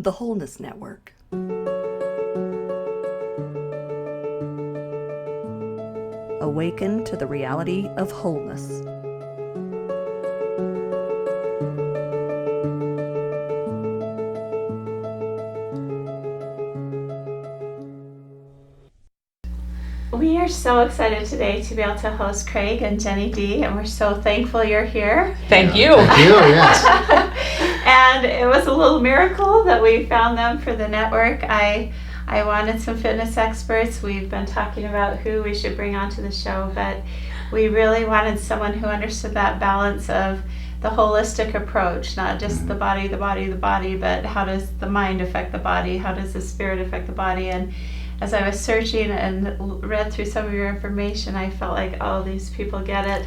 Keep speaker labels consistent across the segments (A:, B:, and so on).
A: The Wholeness Network. Awaken to the reality of wholeness.
B: We are so excited today to be able to host Craig and Jenny D, and we're so thankful you're here.
C: Thank you.
D: Thank you, yes.
B: And it was a little miracle that we found them for the network. I wanted some fitness experts. We've been talking about who we should bring onto the show, but we really wanted someone who understood that balance of the holistic approach, not just the body, but how does the mind affect the body? How does the spirit affect the body? And as I was searching and read through some of your information, I felt like, oh, these people get it.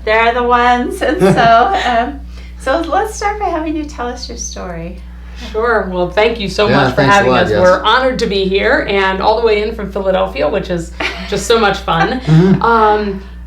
B: They're the ones. And so let's start by having you tell us your story.
C: Sure. Well, thank you so much for having us. Yes. We're honored to be here and all the way in from Philadelphia, which is just so much fun.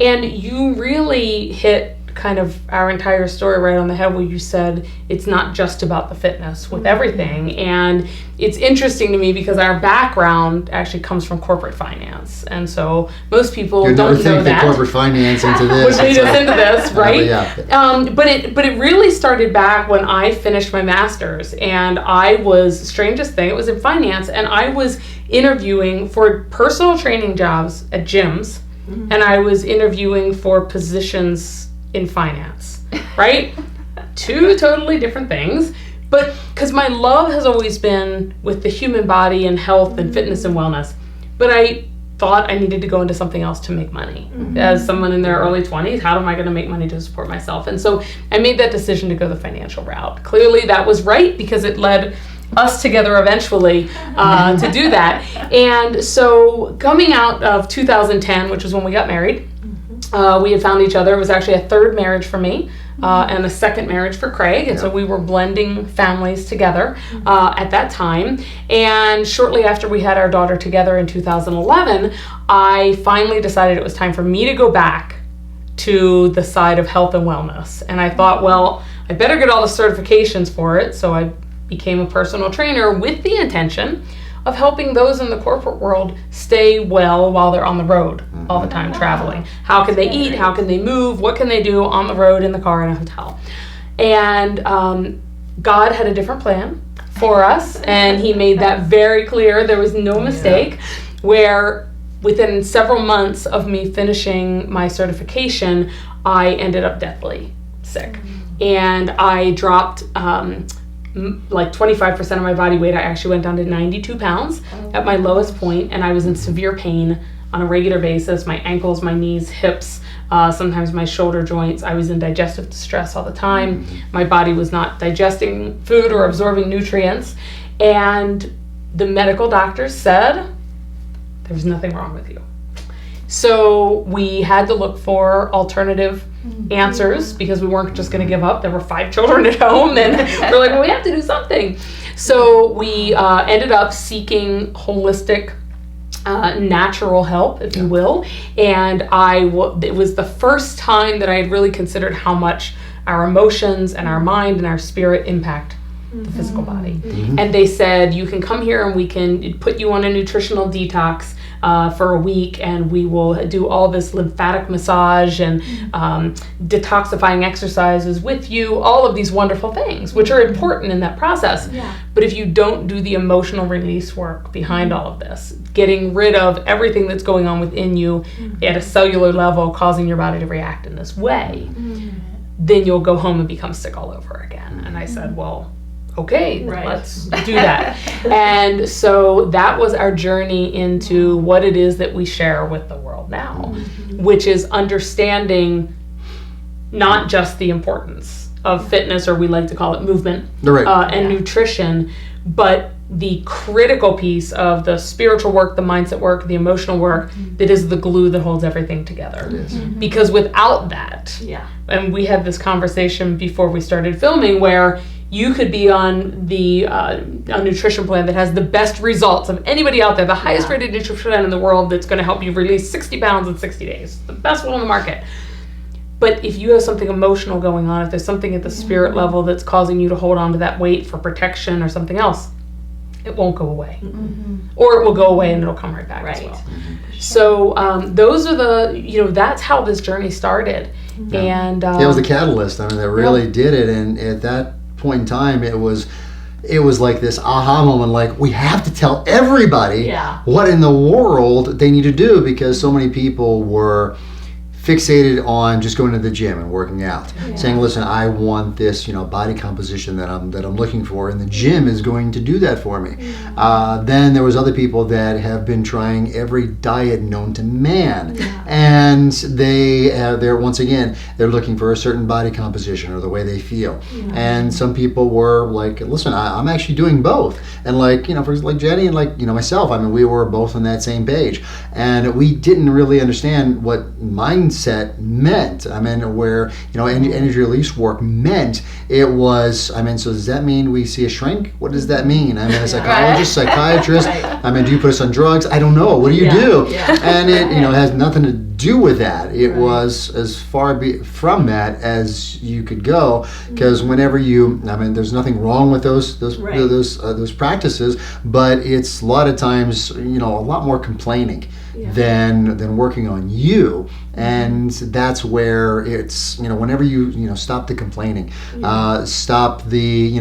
C: And you really hit kind of our entire story right on the head where you said it's not just about the fitness with everything. And it's interesting to me because our background actually comes from corporate finance. And so most people don't know that.
D: Corporate finance into this.
C: Would lead us into this, right? But it really started back when I finished my master's, and I was, strangest thing, it was in finance, and I was interviewing for personal training jobs at gyms, and I was interviewing for positions in finance, right? Two totally different things, but because my love has always been with the human body and health and fitness and wellness, but I thought I needed to go into something else to make money. As someone in their early 20s, how am I going to make money to support myself? And so I made that decision to go the financial route. Clearly that was right because it led us together eventually to do that. And so coming out of 2010, which was when we got married, we had found each other. It was actually a third marriage for me and a second marriage for Craig. And so we were blending families together at that time. And shortly after we had our daughter together in 2011, I finally decided it was time for me to go back to the side of health and wellness. And I thought, well, I better get all the certifications for it. So I became a personal trainer with the intention of helping those in the corporate world stay well while they're on the road all the time traveling. How can they eat? How can they move? What can they do on the road, in the car, in a hotel? And God had a different plan for us, and he made that very clear. There was no mistake, where within several months of me finishing my certification, I ended up deathly sick. And I dropped like 25% of my body weight. I actually went down to 92 pounds at my lowest point, and I was in severe pain on a regular basis. My ankles, my knees, hips, sometimes my shoulder joints. I was in digestive distress all the time. My body was not digesting food or absorbing nutrients. And the medical doctors said, there's nothing wrong with you. So we had to look for alternative answers because we weren't just going to give up. There were 5 children at home, and we're like, well, we have to do something. So we ended up seeking holistic, natural help, if you will. And it was the first time that I had really considered how much our emotions and our mind and our spirit impact the physical body. And they said, you can come here and we can put you on a nutritional detox for a week, and we will do all this lymphatic massage and detoxifying exercises with you, all of these wonderful things, which are important in that process. But if you don't do the emotional release work behind all of this, getting rid of everything that's going on within you at a cellular level, causing your body to react in this way, then you'll go home and become sick all over again. And I said, well, okay, let's do that. And so that was our journey into what it is that we share with the world now, which is understanding not just the importance of fitness, or we like to call it movement, and nutrition, but the critical piece of the spiritual work, the mindset work, the emotional work, that is the glue that holds everything together. Because without that, and we had this conversation before we started filming, where you could be on a nutrition plan that has the best results of anybody out there, the highest rated nutrition plan in the world, that's going to help you release 60 pounds in 60 days, the best one on the market. But if you have something emotional going on, if there's something at the spirit level that's causing you to hold on to that weight for protection or something else, it won't go away. Or it will go away and it'll come right back as well. So those are that's how this journey started. And
D: it was the catalyst. I mean, that really did it. And at that point in time, it was like this aha moment, like, we have to tell everybody what in the world they need to do, because so many people were fixated on just going to the gym and working out, saying, listen, I want this, body composition that I'm looking for, and the gym is going to do that for me. Then there was other people that have been trying every diet known to man, and they're once again, they're looking for a certain body composition or the way they feel. And some people were like, listen, I'm actually doing both. And for Jenny and myself, I mean, we were both on that same page, and we didn't really understand what mindset meant. I mean, where energy release work meant, it was, I mean, so does that mean we see a shrink? What does that mean? I mean, a psychologist, psychiatrist, I mean, do you put us on drugs? I don't know. What do you do? And it has nothing to do with that. It was as far from that as you could go, because whenever there's nothing wrong with those practices, but it's a lot of times a lot more complaining than working on you. And that's where it's whenever you stop the complaining, stop the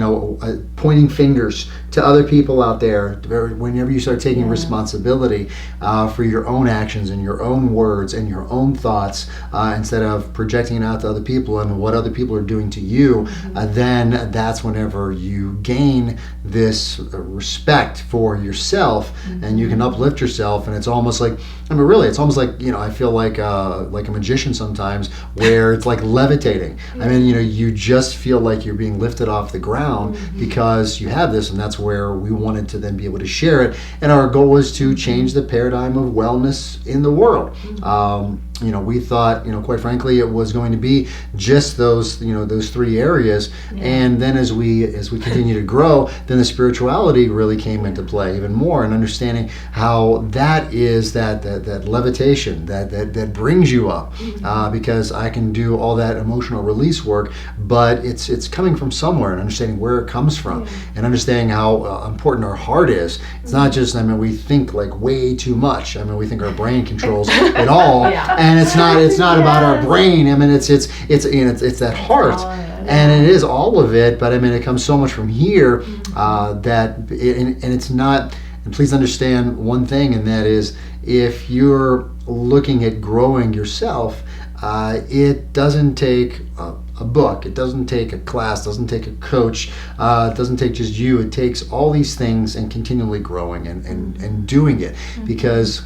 D: pointing fingers to other people out there, whenever you start taking responsibility for your own actions and your own words and your own thoughts, instead of projecting it out to other people and what other people are doing to you, then that's whenever you gain this respect for yourself, and you can uplift yourself. And it's almost like, it's almost like, I feel like a magician sometimes, where it's like levitating. I mean, you just feel like you're being lifted off the ground because you have this, and that's where we wanted to then be able to share it. And our goal was to change the paradigm of wellness in the world. We thought, quite frankly, it was going to be just those three areas. And then as we continue to grow, then the spirituality really came into play even more, and understanding how that is that levitation that brings you up, because I can do all that emotional release work, but it's coming from somewhere, and understanding where it comes from, and understanding how important our heart is. It's not just, we think like way too much. We think our brain controls it all. And it's not about our brain. It's that heart, and it is all of it. But it comes so much from here, and it's not. And please understand one thing, and that is, if you're looking at growing yourself, it doesn't take a book, it doesn't take a class, doesn't take a coach, it doesn't take just you. It takes all these things and continually growing and doing it, because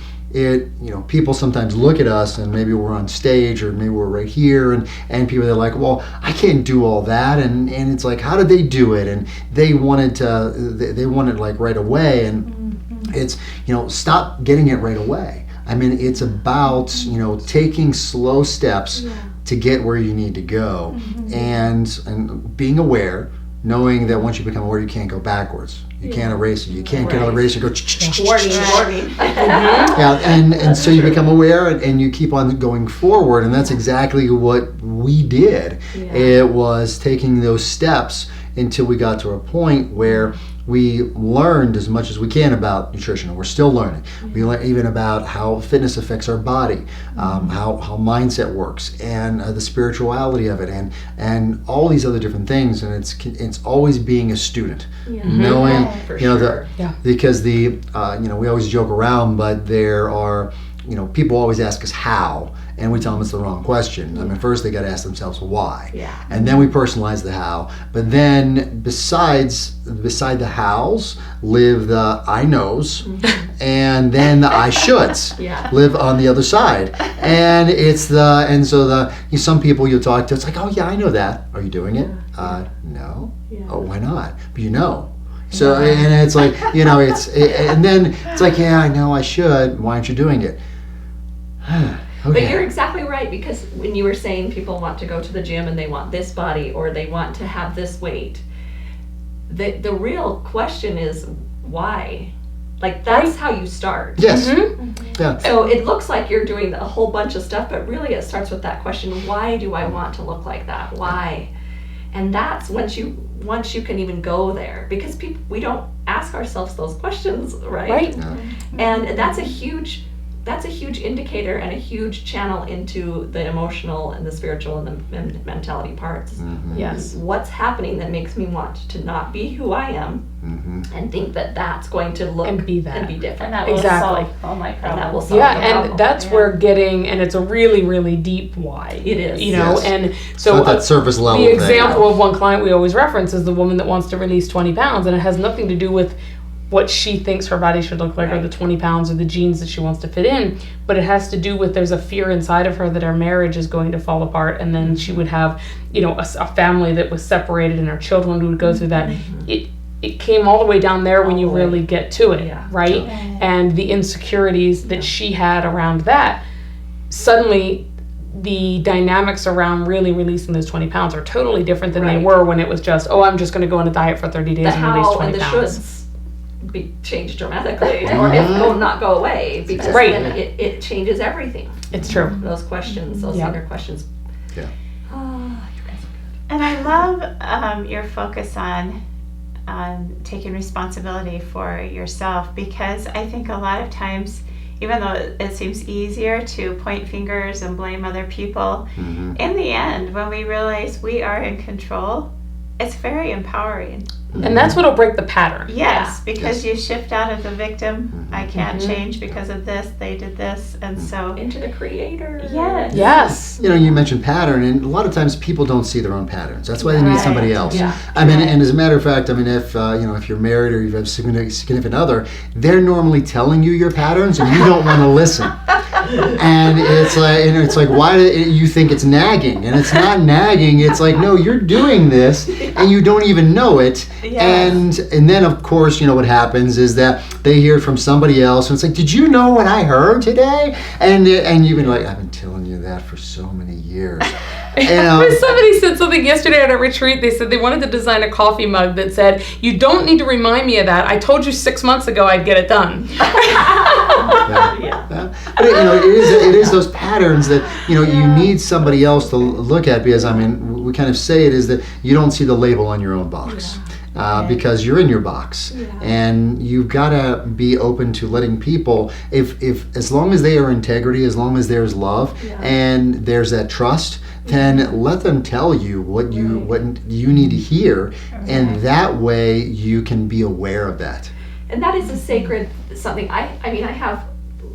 D: people sometimes look at us, and maybe we're on stage, or maybe we're right here, and people are like, well, I can't do all that, and it's like, how did they do it? And they wanted like right away, and it's stop getting it right away. It's about taking slow steps to get where you need to go, and being aware, knowing that once you become aware, you can't go backwards. You can't erase it. You can't get on the eraser and go
B: warning.
D: And so you become aware, and you keep on going forward, and that's exactly what we did. It was taking those steps until we got to a point where we learned as much as we can about nutrition, and we're still learning. We learn even about how fitness affects our body, how mindset works, and the spirituality of it, and all these other different things. And it's always being a student, knowing because we always joke around, but there are people always ask us how, and we tell them it's the wrong question. First they got to ask themselves why, and then we personalize the how. But then beside the hows live the I knows, and then the I shoulds live on the other side. And some people you'll talk to, it's like, oh yeah, I know that. Are you doing it? No. Oh, why not? But So and it's like and then it's like, yeah, I know I should. Why aren't you doing it?
E: But you're exactly right, because when you were saying people want to go to the gym and they want this body, or they want to have this weight, the real question is why? Like, that's how you start.
D: Yes.
E: Yeah. So it looks like you're doing a whole bunch of stuff, but really it starts with that question: why do I want to look like that? Why? And that's once you can even go there, because we don't ask ourselves those questions, right?
C: Right.
D: Yeah.
E: And that's a huge indicator and a huge channel into the emotional and the spiritual and the mentality parts.
D: Mm-hmm.
C: Yes.
E: What's happening that makes me want to not be who I am and think that that's going to look
C: And be that.
E: and be different.
B: And that will
C: Exactly.
B: solve all my
E: And that
B: problems.
E: will solve
C: Yeah,
E: the
C: and
E: problem.
C: that's where getting, and it's a really, really deep why.
E: It is.
C: You know,
D: Yes.
C: and so
D: Not that surface level
C: the
D: thing.
C: example of one client we always reference is the woman that wants to release 20 pounds, and it has nothing to do with what she thinks her body should look like or the 20 pounds or the jeans that she wants to fit in, but it has to do with there's a fear inside of her that her marriage is going to fall apart, and then she would have, you know, a family that was separated and her children would go through that. It came all the way down there when you really get to it,
E: Yeah.
C: right? And the insecurities that she had around that, suddenly the dynamics around really releasing those 20 pounds are totally different than they
E: Right.
C: were when it was just, oh, I'm just going to go on a diet for 30 days
E: The
C: and release
E: how
C: 20
E: and the
C: pounds.
E: shoulds be changed dramatically, or if not go away, because
C: Right.
E: then it changes everything.
C: It's true.
E: Those questions, those
C: Yeah.
E: inner questions.
D: Yeah.
E: Oh, you guys are
B: And I love your focus on taking responsibility for yourself, because I think a lot of times, even though it seems easier to point fingers and blame other people, in the end, when we realize we are in control, it's very empowering.
C: And that's what'll break the pattern.
B: Yes, because
D: Yes.
B: you shift out of the victim. I can't change because of this, they did this, and so
E: into the creator.
B: yes.
C: Yes.
D: You know, you mentioned pattern, and a lot of times people don't see their own patterns. That's why they need
B: Right.
D: somebody else.
E: Yeah.
D: I mean, and as a matter of fact, I mean, if you know, if you're married or you have a significant other, they're normally telling you your patterns, and you don't want to listen. And it's like, why do you think it's nagging? And it's not nagging. It's like, no, you're doing this, and you don't even know it.
B: Yes.
D: And then of course, you know what happens is that they hear it from somebody else, and it's like, did you know what I heard today? And you've been like, I've been telling you that for so many years.
C: Somebody said something yesterday at a retreat. They said they wanted to design a coffee mug that said, "You don't need to remind me of that. I told you 6 months ago I'd get it done."
D: Yeah. But you know, it is those patterns that, you know, you need somebody else to look at, because I mean, we kind of say it is that you don't see the label on your own box. Because you're in your box, and you've got to be open to letting people, if as long as they are integrity, as long as there's love and there's that trust, then let them tell you what you need to hear, and that way you can be aware of that.
E: And that is a sacred something. I mean, I have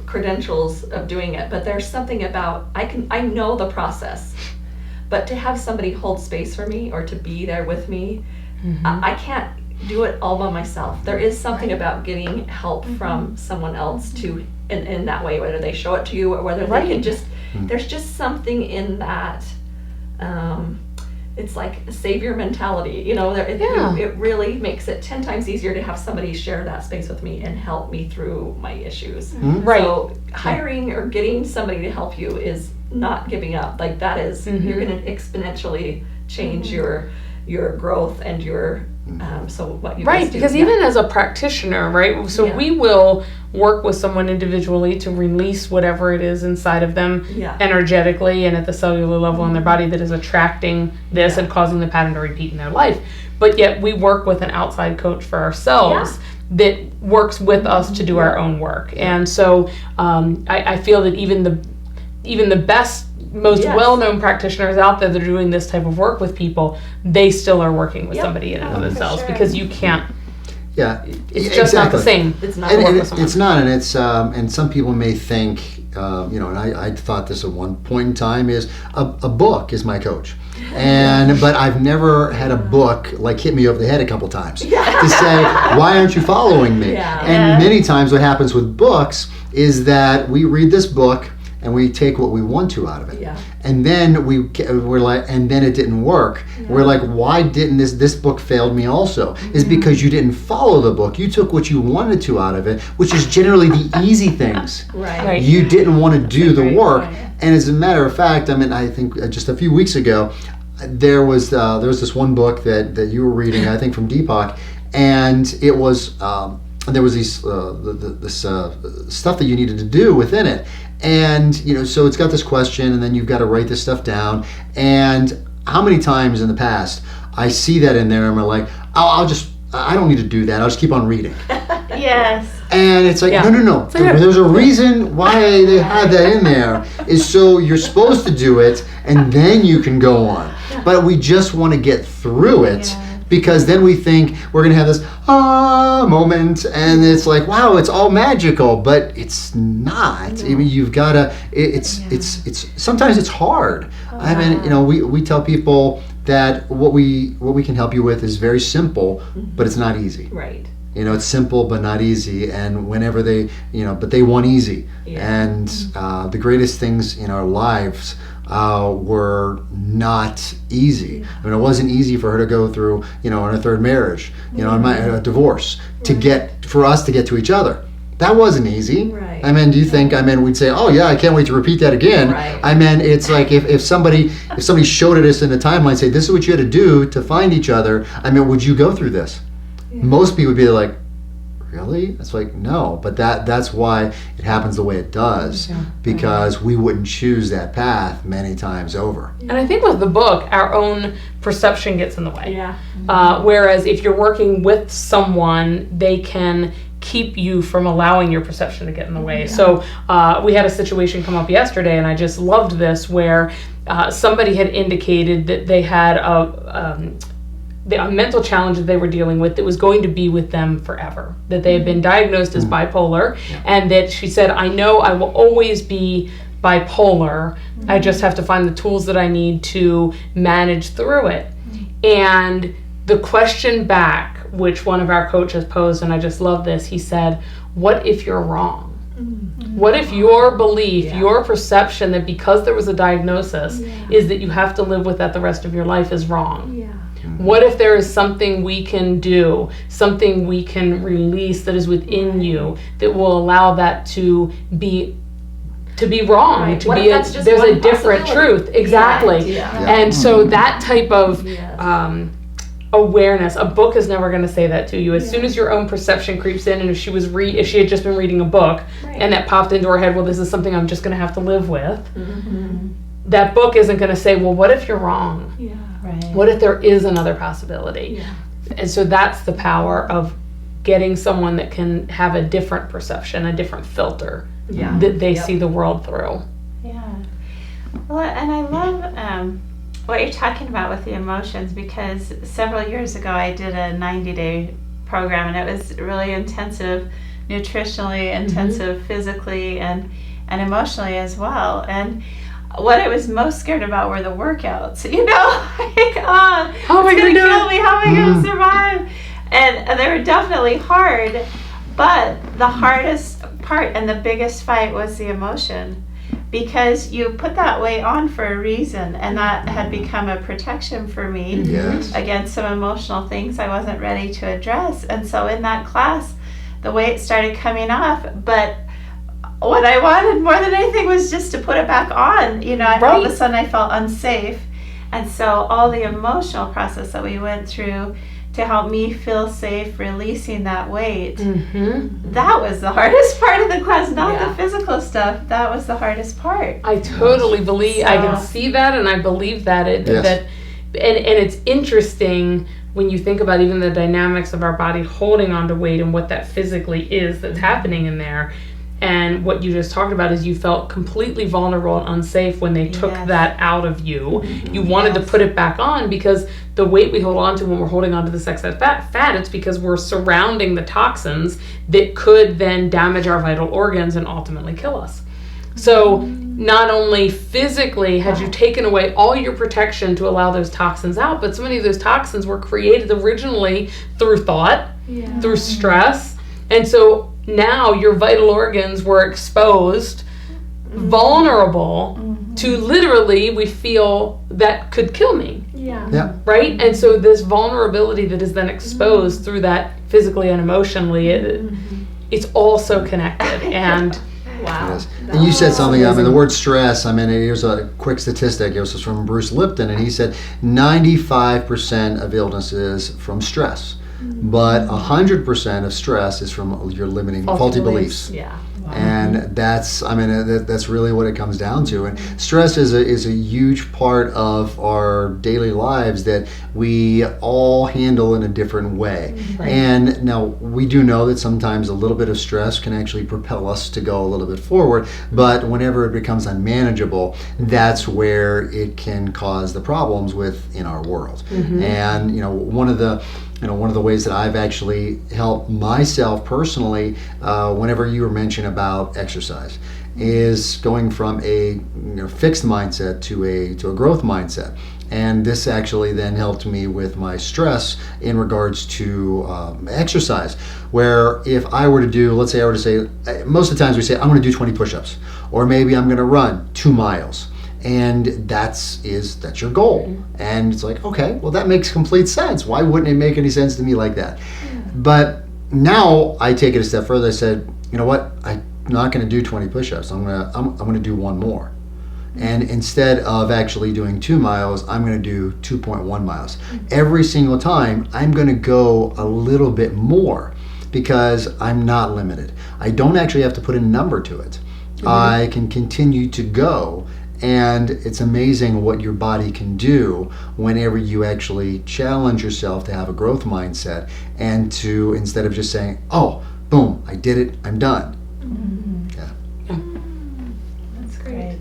E: credentials of doing it, but there's something about I know the process, but to have somebody hold space for me or to be there with me, I can't do it all by myself. There is something about getting help from someone else to in that way, whether they show it to you or whether they can just. There's just something in that. It's like a savior mentality, you know. It really makes it 10 times easier to have somebody share that space with me and help me through my issues.
C: Right.
E: So hiring or getting somebody to help you is not giving up. Like that is, you're going to exponentially change your growth and your so what you
C: Right,
E: guys do.
C: because even as a practitioner, right, so we will work with someone individually to release whatever it is inside of them energetically and at the cellular level in their body that is attracting this and causing the pattern to repeat in their life. But yet we work with an outside coach for ourselves that works with us to do our own work. And so I feel that even the best, most well-known practitioners out there that are doing this type of work with people, they still are working with somebody in and of themselves, because you can't. It's just not the same.
E: It's not.
D: And it's not, and it's and some people may think, you know, and I thought this at one point in time, is a book is my coach, but I've never had a book like hit me over the head a couple times to say, why aren't you following me? And many times what happens with books is that we read this book and we take what we want to out of it, and then we're like, and then it didn't work. We're like, why didn't this book failed me also? Is because you didn't follow the book. You took what you wanted to out of it, which is generally the easy things.
E: Right.
D: You didn't want to do the work. And as a matter of fact, I mean, I think just a few weeks ago, there was this one book that you were reading, I think from Deepak, and it was there was these this stuff that you needed to do within it. And, you know, so it's got this question, and then you've got to write this stuff down. And how many times in the past I see that in there, and I'm like, I'll I don't need to do that. I'll just keep on reading.
B: Yes.
D: And it's like, no. There's a reason why they had that in there, is so you're supposed to do it and then you can go on. But we just want to get through it, because then we think we're going to have this moment, and it's like, wow, it's all magical, but it's not. I mean, you've got to, it's sometimes it's hard. I mean, we tell people that what we can help you with is very simple, but it's not easy.
E: Right.
D: It's simple but not easy, and whenever they, but they want easy. And the greatest things in our lives were not easy. I mean, it wasn't easy for her to go through, in a third marriage, a divorce, for us to get to each other. That wasn't easy.
E: Right.
D: I mean, do you think, we'd say, oh yeah, I can't wait to repeat that again.
E: Right.
D: I mean, it's like if somebody showed it us in a timeline, say, this is what you had to do to find each other, would you go through this? Most people would be like, really? It's like, no, but that's why it happens the way it does, because we wouldn't choose that path many times over.
C: And I think with the book, our own perception gets in the way.
E: Yeah.
C: Whereas if you're working with someone, they can keep you from allowing your perception to get in the way. So we had a situation come up yesterday, and I just loved this, where somebody had indicated that they had a mental challenge that they were dealing with that was going to be with them forever, that they had been diagnosed as bipolar, and that she said, I know I will always be bipolar, I just have to find the tools that I need to manage through it. And the question back, which one of our coaches posed, and I just love this, he said, what if you're wrong? What if your belief, your perception that because there was a diagnosis is that you have to live with that the rest of your life is wrong? What if there is something we can do, something we can release that is within you that will allow that to be wrong,
E: Right.
C: to
E: What
C: be
E: if that's just
C: there's
E: one
C: a different
E: possibility?
C: truth. Exactly. And so that type of awareness, a book is never going to say that to you. As soon as your own perception creeps in, and if she had just been reading a book and that popped into her head, well, this is something I'm just going to have to live with. That book isn't going to say, well, what if you're wrong?
B: Right.
C: What if there is another possibility? And so that's the power of getting someone that can have a different perception, a different filter that they see the world through.
B: Yeah. Well, and I love what you're talking about with the emotions, because several years ago I did a 90-day program, and it was really intensive, nutritionally intensive, physically and emotionally as well. And what I was most scared about were the workouts, like,
C: how am I going to
B: kill me? How am I going to survive? And they were definitely hard, but the hardest part and the biggest fight was the emotion, because you put that weight on for a reason, and that had become a protection for me against some emotional things I wasn't ready to address. And so in that class, the weight started coming off, but what I wanted more than anything was just to put it back on. All of a sudden I felt unsafe. And so all the emotional process that we went through to help me feel safe releasing that weight, that was the hardest part of the class, not the physical stuff. That was the hardest part.
C: I totally believe, I can see that, and I believe that and it's interesting when you think about even the dynamics of our body holding on to weight and what that physically is that's happening in there. And what you just talked about is you felt completely vulnerable and unsafe when they took that out of you. You wanted to put it back on, because the weight we hold on to when we're holding on to this excess fat, it's because we're surrounding the toxins that could then damage our vital organs and ultimately kill us. So not only physically had you taken away all your protection to allow those toxins out, but so many of those toxins were created originally through thought, through stress. And so now your vital organs were exposed, vulnerable to literally, we feel that could kill me. Right? And so this vulnerability that is then exposed through that physically and emotionally, it's all so connected. And
E: wow.
D: And you said something, the word stress, here's a quick statistic. It was from Bruce Lipton, and he said 95% of illness is from stress. But 100% of stress is from your limiting faulty beliefs. And that's really what it comes down to. And stress is a huge part of our daily lives that we all handle in a different way. Right. And now we do know that sometimes a little bit of stress can actually propel us to go a little bit forward, but whenever it becomes unmanageable, that's where it can cause the problems within our world. And one of the ways that I've actually helped myself personally, whenever you were mentioning about exercise, is going from a fixed mindset to a growth mindset. And this actually then helped me with my stress in regards to exercise, where if I were to do, let's say I were to say, most of the times we say, I'm going to do 20 push-ups, or maybe I'm going to run 2 miles. And that's your goal. And it's like, okay, well, that makes complete sense. Why wouldn't it make any sense to me like that? But now I take it a step further. I said, you know what? I'm not going to do 20 push-ups. I'm going to do one more. And instead of actually doing 2 miles, I'm going to do 2.1 miles. Every single time, I'm going to go a little bit more because I'm not limited. I don't actually have to put a number to it. I can continue to go. And it's amazing what your body can do whenever you actually challenge yourself to have a growth mindset and to, instead of just saying, oh, boom, I did it, I'm done.
E: That's great.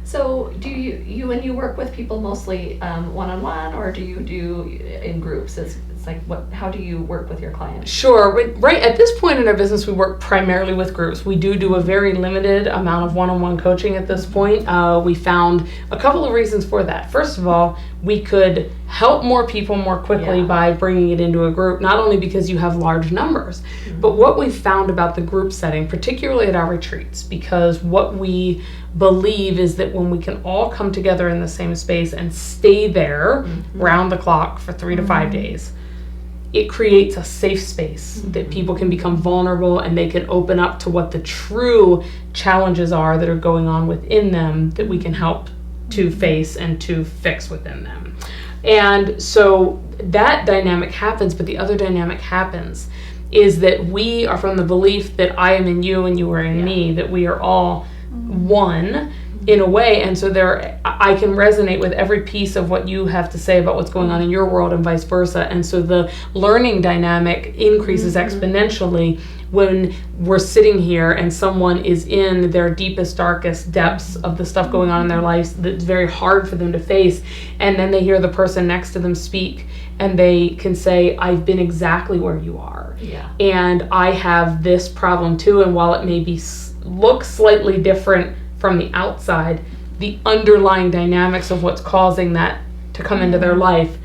E: So do you when you work with people mostly one-on-one, or do you do in groups? It's like, how do you work with your clients?
C: Sure. Right at this point in our business, we work primarily with groups. We do a very limited amount of one-on-one coaching at this point. We found a couple of reasons for that. First of all, we could help more people more quickly by bringing it into a group, not only because you have large numbers, but what we found about the group setting, particularly at our retreats, because what we believe is that when we can all come together in the same space and stay there round the clock for 3 to 5 days, it creates a safe space that people can become vulnerable and they can open up to what the true challenges are that are going on within them that we can help to face and to fix within them. And so that dynamic happens, but the other dynamic happens is that we are from the belief that I am in you and you are in me, that we are all one in a way, and so I can resonate with every piece of what you have to say about what's going on in your world and vice versa, and so the learning dynamic increases exponentially when we're sitting here and someone is in their deepest, darkest depths of the stuff going on in their lives that's very hard for them to face, and then they hear the person next to them speak and they can say, I've been exactly where you are, and I have this problem too, and while it may look slightly different from the outside, the underlying dynamics of what's causing that to come into their life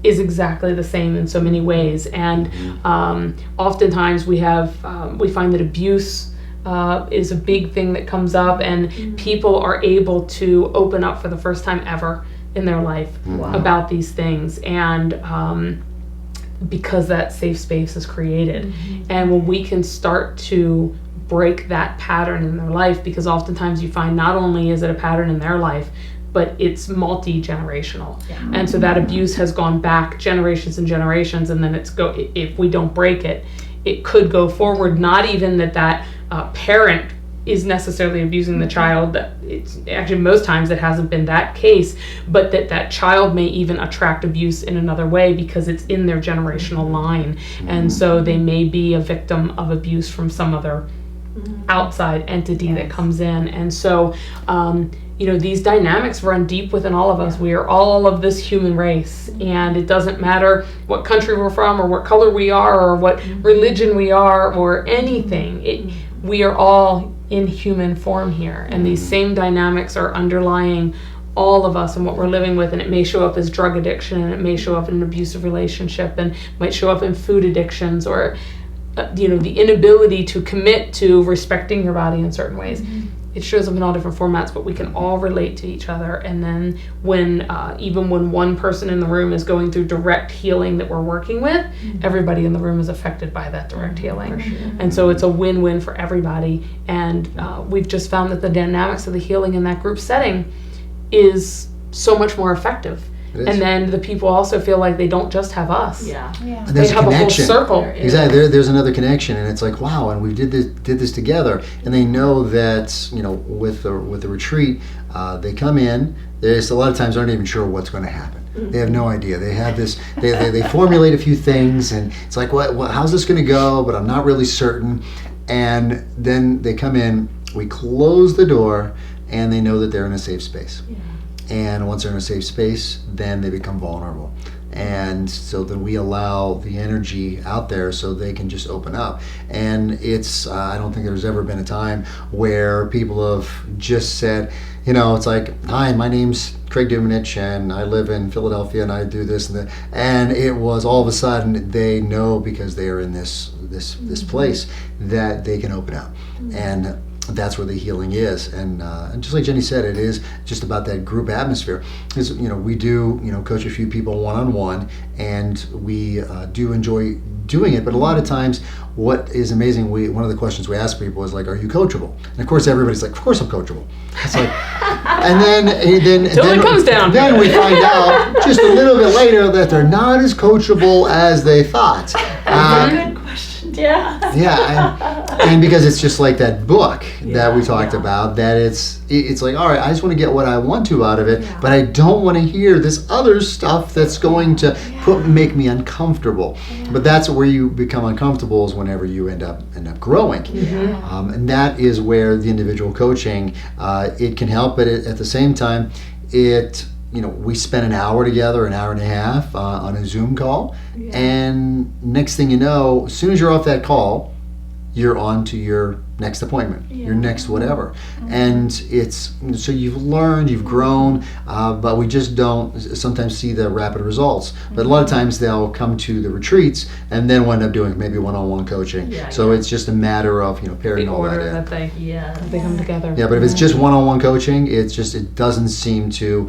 C: is exactly the same in so many ways. And oftentimes we find that abuse is a big thing that comes up, and people are able to open up for the first time ever in their life about these things, and because that safe space is created. And when we can start to break that pattern in their life, because oftentimes you find not only is it a pattern in their life, but it's multi-generational. And so that abuse has gone back generations and generations, and then if we don't break it, it could go forward. Not even that parent is necessarily abusing the child. That it's actually most times it hasn't been that case, but that child may even attract abuse in another way because it's in their generational line, and so they may be a victim of abuse from some other outside entity that comes in. And so these dynamics run deep within all of us. We are all of this human race, and it doesn't matter what country we're from or what color we are or what religion we are or anything. We are all in human form here, and these same dynamics are underlying all of us and what we're living with, and it may show up as drug addiction, and it may show up in an abusive relationship, and might show up in food addictions, or the inability to commit to respecting your body in certain ways. It shows up in all different formats, but we can all relate to each other. And then even when one person in the room is going through direct healing that we're working with, everybody in the room is affected by that direct healing. And so it's a win-win for everybody. And we've just found that the dynamics of the healing in that group setting is so much more effective And then the people also feel like they don't just have us.
E: Yeah.
D: And there's
C: They
D: a
C: have
D: connection.
C: a whole circle.
D: Exactly. There's another connection, and it's like, wow, and we did this together. And they know that, you know, with the retreat, they come in. There's a lot of times aren't even sure what's going to happen. They have no idea. They have this. They formulate a few things, and it's like, what? How's this going to go? But I'm not really certain. And then they come in. We close the door, and they know that they're in a safe space. Yeah. And once they're in a safe space, then they become vulnerable. And so then we allow the energy out there so they can just open up. And it's, I don't think there's ever been a time where people have just said, you know, it's like, hi, my name's Craig Dumanich and I live in Philadelphia and I do this and that. And it was all of a sudden they know because they are in this place that they can open up. And that's where the healing is, and just like Jenny said, it is just about that group atmosphere. Because, you know, we do, you know, coach a few people one-on-one, and we do enjoy doing it. But a lot of times, what is amazing, one of the questions we ask people is like, "Are you coachable?" And of course, everybody's like, "Of course I'm coachable." It's like, and then
C: it comes down.
D: Then we find out just a little bit later that they're not as coachable as they thought.
E: That's a good question. Yeah.
D: Yeah, and because it's just like that book that we talked about, that it's like, all right, I just want to get what I want to out of it, but I don't want to hear this other stuff that's going to make me uncomfortable. But that's where you become uncomfortable, is whenever you end up growing. And that is where the individual coaching, it can help, but at the same time, you know, we spend an hour together, an hour and a half on a Zoom call, and next thing you know, as soon as you're off that call, you're on to your next appointment, your next whatever. And it's, so you've learned, you've grown, but we just don't sometimes see the rapid results. But a lot of times they'll come to the retreats and then wind up doing maybe one-on-one coaching. So it's just a matter of, you know, pairing all that in.
C: That they come together.
D: Yeah, but if it's just one-on-one coaching, it doesn't seem to,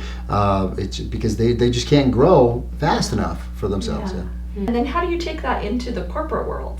D: it's because they just can't grow fast enough for themselves.
E: And then how do you take that into the corporate world?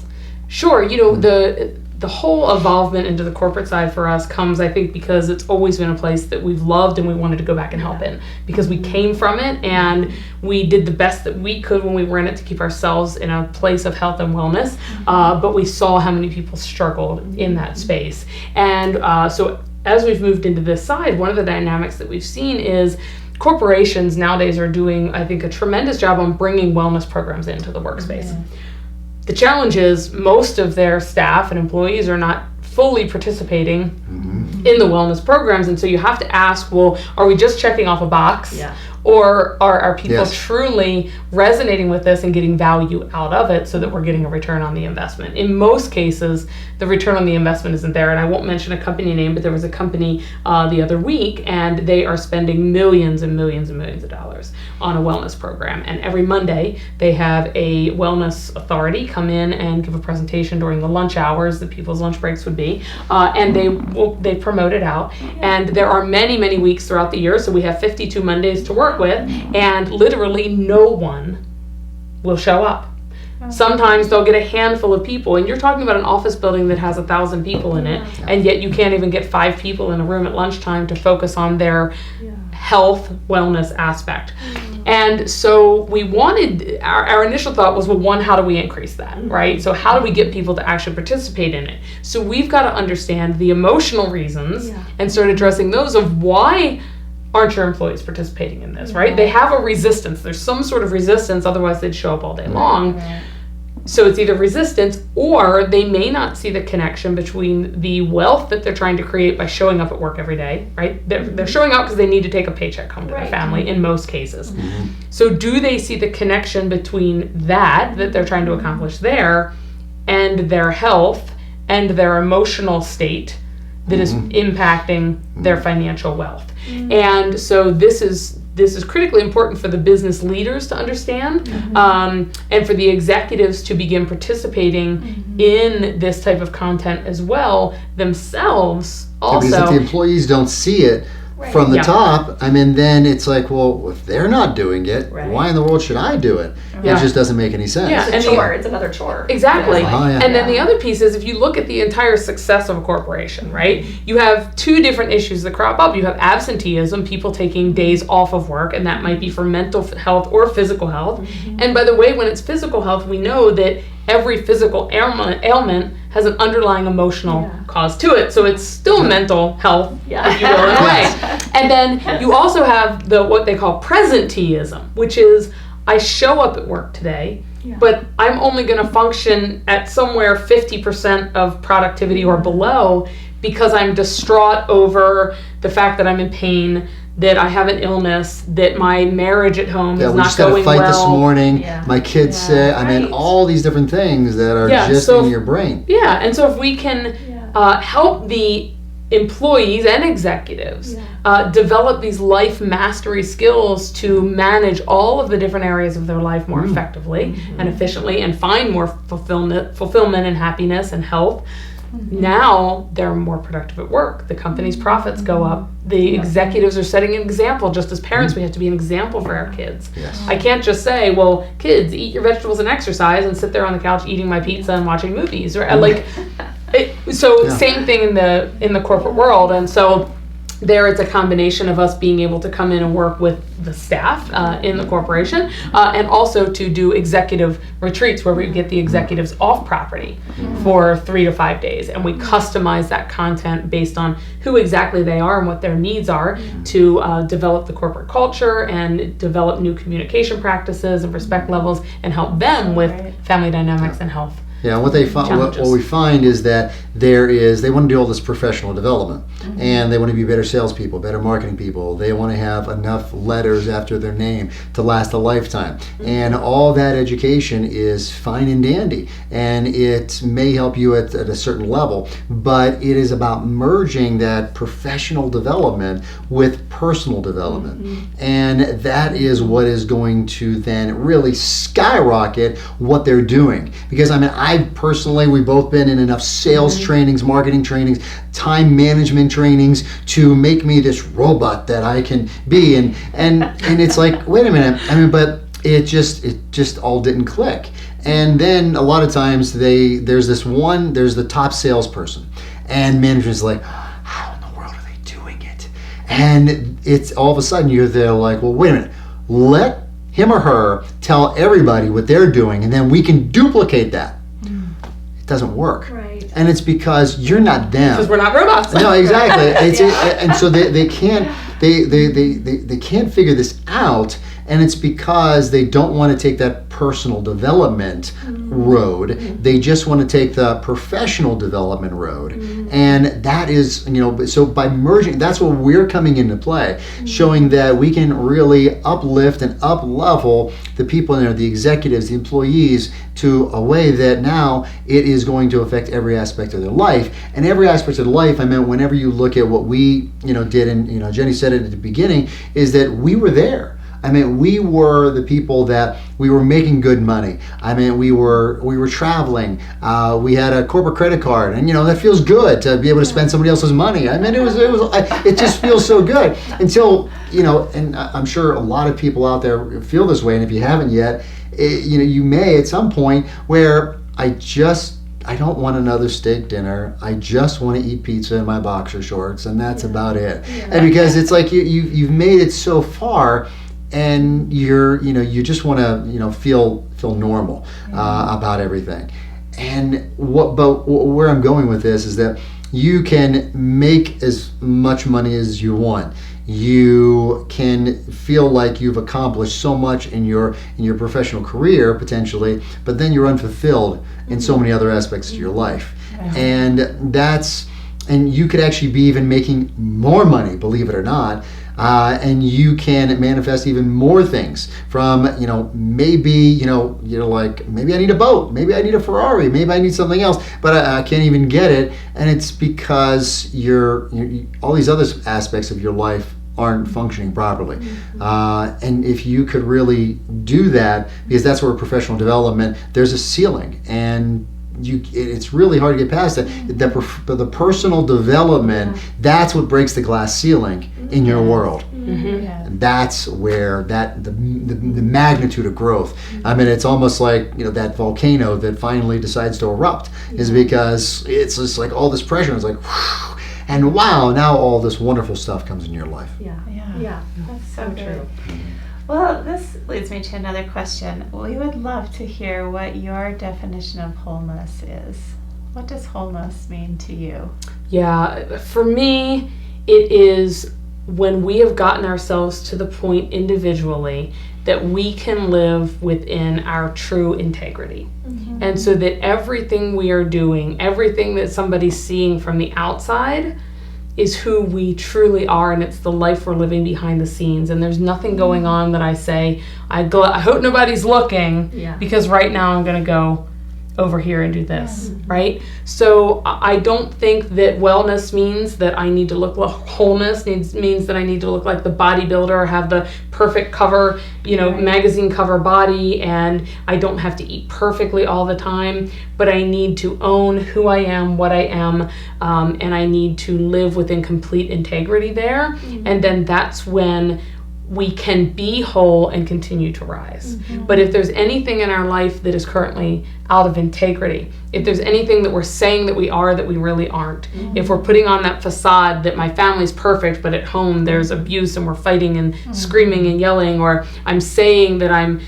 C: Sure, you know, the whole evolvement into the corporate side for us comes, I think, because it's always been a place that we've loved and we wanted to go back and help in, because we came from it and we did the best that we could when we were in it to keep ourselves in a place of health and wellness, but we saw how many people struggled in that space. And so as we've moved into this side, one of the dynamics that we've seen is corporations nowadays are doing, I think, a tremendous job on bringing wellness programs into the workspace. The challenge is most of their staff and employees are not fully participating in the wellness programs, and so you have to ask, well, are we just checking off a box? Or are people truly resonating with this and getting value out of it so that we're getting a return on the investment? In most cases, the return on the investment isn't there. And I won't mention a company name, but there was a company the other week, and they are spending millions and millions and millions of dollars on a wellness program. And every Monday, they have a wellness authority come in and give a presentation during the lunch hours that people's lunch breaks would be. And they promote it out. And there are many, many weeks throughout the year. So we have 52 Mondays to work with, and literally no one will show up. Sometimes they'll get a handful of people, and you're talking about an office building that has 1,000 people in it, and yet you can't even get 5 people in a room at lunchtime to focus on their health wellness aspect. And so we wanted, our initial thought was, well, one, how do we increase that, right? So how do we get people to actually participate in it? So we've got to understand the emotional reasons and start addressing those of why aren't your employees participating in this, right? They have a resistance. There's some sort of resistance, otherwise they'd show up all day long. So it's either resistance, or they may not see the connection between the wealth that they're trying to create by showing up at work every day, right? They're showing up because they need to take a paycheck home to their family in most cases. So do they see the connection between that they're trying to accomplish there and their health and their emotional state that is impacting their financial wealth? And so this is critically important for the business leaders to understand, and for the executives to begin participating in this type of content as well themselves also.
D: Because if the employees don't see it, from the
C: Yeah.
D: top. I mean, then it's like, well, if they're not doing it,
E: Right.
D: why in the world should I do it?
C: Yeah.
D: It just doesn't make any sense.
C: Yeah.
E: It's a
C: And
E: chore. It's another chore.
C: Exactly.
D: Yeah.
C: And then the other piece is if you look at the entire success of a corporation, right? You have two different issues that crop up. You have absenteeism, people taking days off of work, and that might be for mental health or physical health. And by the way, when it's physical health, we know that every physical ailment has an underlying emotional cause to it. So it's still mental health, if you will, in a way. And then you also have what they call presenteeism, which is I show up at work today, but I'm only going to function at somewhere 50% of productivity or below because I'm distraught over the fact that I'm in pain, that I have an illness, that my marriage at home is
D: we
C: not
D: just got
C: going
D: to fight
C: well.
D: this morning.
E: Yeah.
D: My kids say, I mean, all these different things that are just in your brain.
C: Yeah, and so if we can help the employees and executives develop these life mastery skills to manage all of the different areas of their life more effectively and efficiently and find more fulfillment and happiness and health, now they're more productive at work. The company's profits go up. The executives are setting an example. Just as parents, we have to be an example for our kids.
D: Yes.
C: I can't just say, well, kids, eat your vegetables and exercise, and sit there on the couch eating my pizza and watching movies. Right? Like, same thing in the corporate world. And so there it's a combination of us being able to come in and work with the staff in the corporation and also to do executive retreats where we get the executives off property for 3 to 5 days, and we customize that content based on who exactly they are and what their needs are to develop the corporate culture and develop new communication practices and respect levels and help them with family dynamics and health.
D: Yeah, what we find is that they want to do all this professional development, and they want to be better salespeople, better marketing people. They want to have enough letters after their name to last a lifetime, and all that education is fine and dandy, and it may help you at a certain level, but it is about merging that professional development with personal development, and that is what is going to then really skyrocket what they're doing. Because I mean, we've both been in enough sales trainings, marketing trainings, time management trainings to make me this robot that I can be. And it's like, wait a minute. I mean, but it just all didn't click. And then a lot of times there's the top salesperson, and management's like, how in the world are they doing it? And it's all of a sudden you're there like, well, wait a minute, let him or her tell everybody what they're doing, and then we can duplicate that. Doesn't work, and it's because you're not them.
C: Because we're not robots.
D: No, exactly. And so they can't figure this out, and it's because they don't want to take that personal development road. They just want to take the professional development road, and that is, so by merging, that's where we're coming into play, showing that we can really uplift and up level the people in there, the executives, the employees, to a way that now it is going to affect every aspect of their life. And every aspect of their life, I mean, whenever you look at what we did, and Jenny said it at the beginning, is that we were there. I mean, we were the people that we were making good money. I mean, we were traveling. We had a corporate credit card, and that feels good to be able to spend somebody else's money. I mean, it just feels so good until and I'm sure a lot of people out there feel this way. And if you haven't yet, you may at some point where I don't want another steak dinner. I just want to eat pizza in my boxer shorts, and that's about it. Yeah. And because it's like you've made it so far, and you just want to feel normal about everything. And where I'm going with this is that you can make as much money as you want. You can feel like you've accomplished so much in your professional career potentially, but then you're unfulfilled in so many other aspects of your life. And you could actually be even making more money, believe it or not, and you can manifest even more things from, maybe, you're like, maybe I need a boat, maybe I need a Ferrari, maybe I need something else, but I can't even get it. And it's because all these other aspects of your life aren't functioning properly. And if you could really do that, because that's where professional development, there's a ceiling, and it's really hard to get past that. The personal development, that's what breaks the glass ceiling in your world. And that's where the magnitude of growth. I mean, it's almost like, that volcano that finally decides to erupt is because it's just like all this pressure. It's like, whew, and wow, now all this wonderful stuff comes in your life.
E: Yeah.
B: That's so true. Well, this leads me to another question. We would love to hear what your definition of wholeness is. What does wholeness mean to you?
C: Yeah, for me, it is when we have gotten ourselves to the point individually that we can live within our true integrity. And so that everything we are doing, everything that somebody's seeing from the outside is who we truly are, and it's the life we're living behind the scenes. And there's nothing going on that I say, I hope nobody's looking, because right now I'm going to go over here and do this, right? So I don't think that wellness means that I need to look like wholeness. Means that I need to look like the bodybuilder, have the perfect cover, magazine cover body, and I don't have to eat perfectly all the time, but I need to own who I am, what I am, and I need to live within complete integrity there. And then that's when we can be whole and continue to rise. But if there's anything in our life that is currently out of integrity, if there's anything that we're saying that we are that we really aren't, if we're putting on that facade that my family's perfect but at home there's abuse and we're fighting and screaming and yelling, or I'm saying that I'm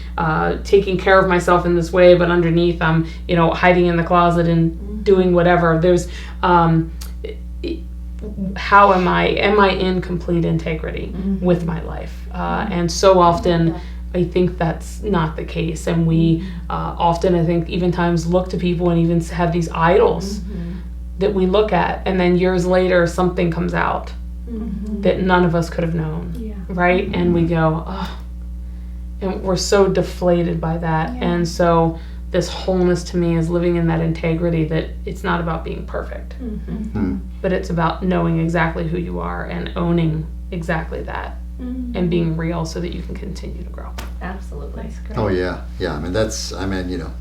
C: taking care of myself in this way but underneath I'm hiding in the closet and doing whatever, there's how am I in complete integrity with my life? And so often I think that's not the case, and we often, I think, even times look to people and even have these idols that we look at, and then years later something comes out that none of us could have known, right? And we go, oh, and we're so deflated by that. And so this wholeness to me is living in that integrity, that it's not about being perfect, but it's about knowing exactly who you are and owning exactly that, and being real so that you can continue to grow.
E: Absolutely.
B: That's great.
D: Oh yeah. I mean,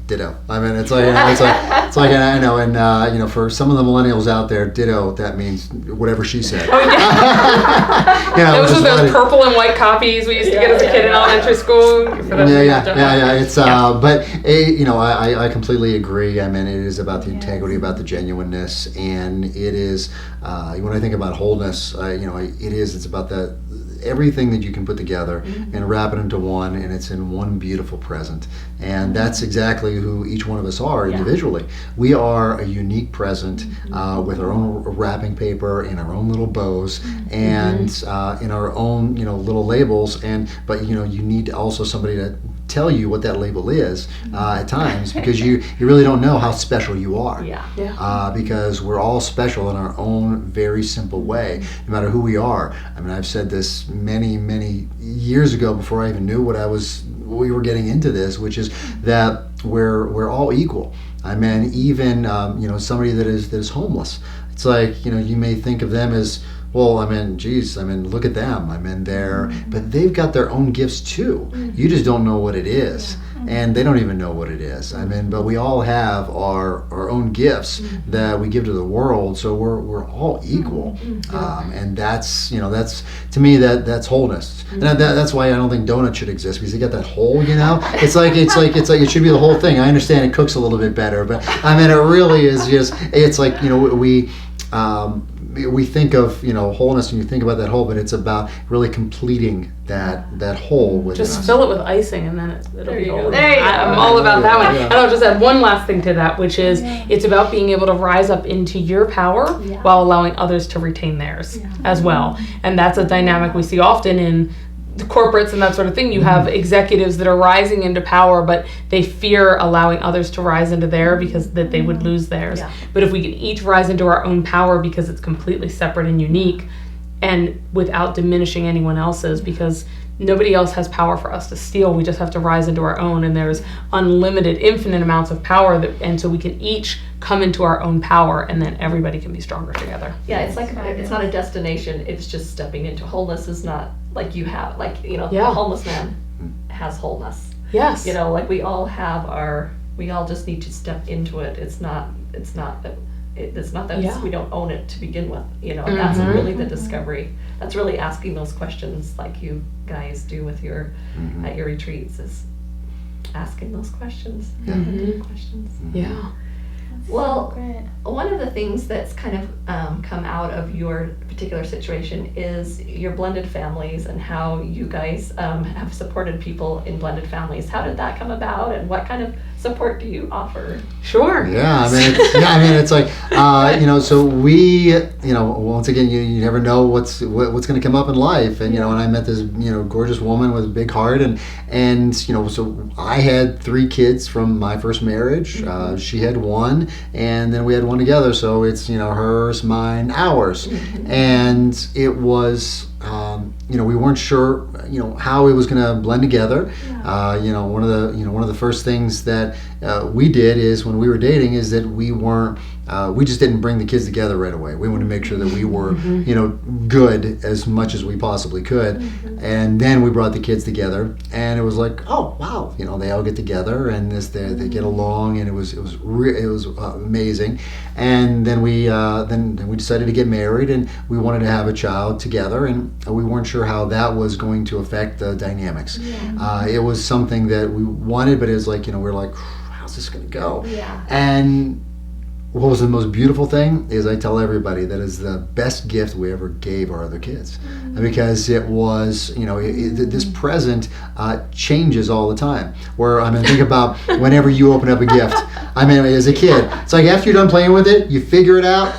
D: ditto. I mean, it's like I know, and for some of the millennials out there, ditto, that means whatever she said.
C: Oh yeah. Those are those purple and white copies we used to get as a kid in elementary school.
D: Yeah. It's but I completely agree. I mean, it is about the integrity, about the genuineness, and it is when I think about wholeness, it's about that. Everything that you can put together and wrap it into one, and it's in one beautiful present. And that's exactly who each one of us are individually. We are a unique present with our own wrapping paper and our own little bows and in our own little labels. But you need also somebody to tell you what that label is at times, because you really don't know how special you are. Because we're all special in our own very simple way, no matter who we are. I mean, I've said this many years ago before I even knew we were getting into this, which is that we're all equal. I mean, even somebody that is homeless, it's like you may think of them as, well, I mean, geez, look at them. But they've got their own gifts too. You just don't know what it is, and they don't even know what it is. But we all have our own gifts that we give to the world, so we're all equal, and that's to me that's wholeness, and that's why I don't think donut should exist, because you get that hole. It's like it should be the whole thing. I understand it cooks a little bit better, but it really is just. It's like we think of wholeness, and you think about that whole, but it's about really completing that whole within us.
C: Just fill it with icing, and then it'll be whole.
B: There you go.
C: I'm all about that one. And I'll just add one last thing to that, which is it's about being able to rise up into your power while allowing others to retain theirs as well. And that's a dynamic we see often in the corporates and that sort of thing. You have executives that are rising into power, but they fear allowing others to rise into theirs because that they would lose theirs. But if we can each rise into our own power, because it's completely separate and unique, and without diminishing anyone else's, because nobody else has power for us to steal. We just have to rise into our own, and there's unlimited, infinite amounts of power, and so we can each come into our own power, and then everybody can be stronger together.
E: Yeah, it's like it's not a destination. It's just stepping into wholeness. Is not like you have the homeless man has wholeness.
C: Yes.
E: Like we all have our we all just need to step into it. It's not that we don't own it to begin with. That's really the discovery. That's really asking those questions like you guys do with your at your retreats, is asking those questions. Questions.
C: Yeah.
E: Well,
B: Great.
E: one of the things that's kind of come out of your particular situation is your blended families and how you guys have supported people in blended families. How did that come about, and what kind of support do you offer?
C: Sure.
D: Yeah, I mean, it's like, so we, once again, you never know what's going to come up in life, and and I met this, gorgeous woman with a big heart, and so I had 3 kids from my first marriage. She had 1, and then we had 1 together. So it's hers, mine, ours, and it was. We weren't sure, how it was going to blend together. One of the first things that we did is when we were dating is that we weren't, we just didn't bring the kids together right away. We wanted to make sure that we were, good as much as we possibly could. And then we brought the kids together, and it was like, oh wow, they all get together and they get along, and it was amazing. And then we decided to get married, and we wanted to have a child together, and we weren't sure how that was going to affect the dynamics. It was something that we wanted, but it was like, we're like, how's this going to go? And what was the most beautiful thing is I tell everybody that is the best gift we ever gave our other kids, because it was, this present changes all the time. Where think about whenever you open up a gift. As a kid, it's like after you're done playing with it, you figure it out.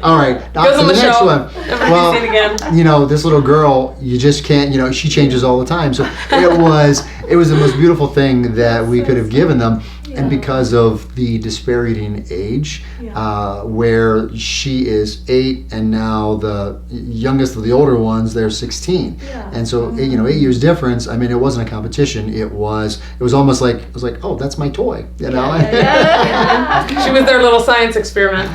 D: All right, on to the next one. Well, this little girl, you just can't. She changes all the time. So it was the most beautiful thing that we could have given them. And because of the disparity in age, where she is 8 and now the youngest of the older ones, they're 16. And so 8 years difference. It wasn't a competition. It was almost like oh, that's my toy. She
C: was their little science experiment.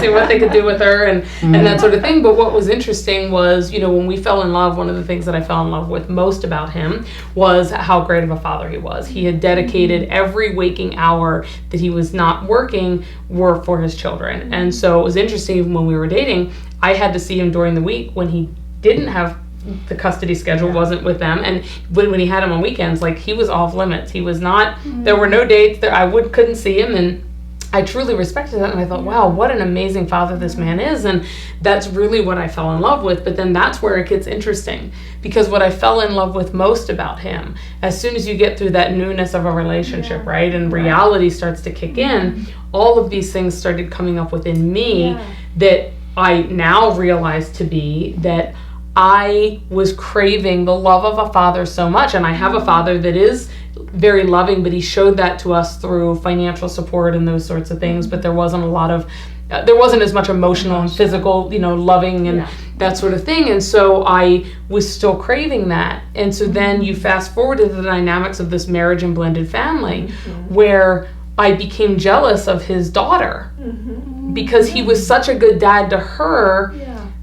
C: See what they could do with her and that sort of thing. But what was interesting was, when we fell in love, one of the things that I fell in love with most about him was how great of a father he was. He had dedicated every waking hour that he was not working were for his children. And so it was interesting when we were dating, I had to see him during the week when he didn't have the custody schedule, wasn't with them, and when he had him on weekends, like, he was off limits. He was not, there were no dates there. I couldn't see him, and I truly respected that, and I thought, wow, what an amazing father this man is, and that's really what I fell in love with. But then that's where it gets interesting, because what I fell in love with most about him, as soon as you get through that newness of a relationship, right, and reality starts to kick in, all of these things started coming up within me that I now realize to be that I was craving the love of a father so much, and I have a father that is very loving, but he showed that to us through financial support and those sorts of things, but there wasn't as much emotional and physical, loving and that sort of thing, and so I was still craving that. And so then you fast forward to the dynamics of this marriage and blended family, where I became jealous of his daughter because he was such a good dad to her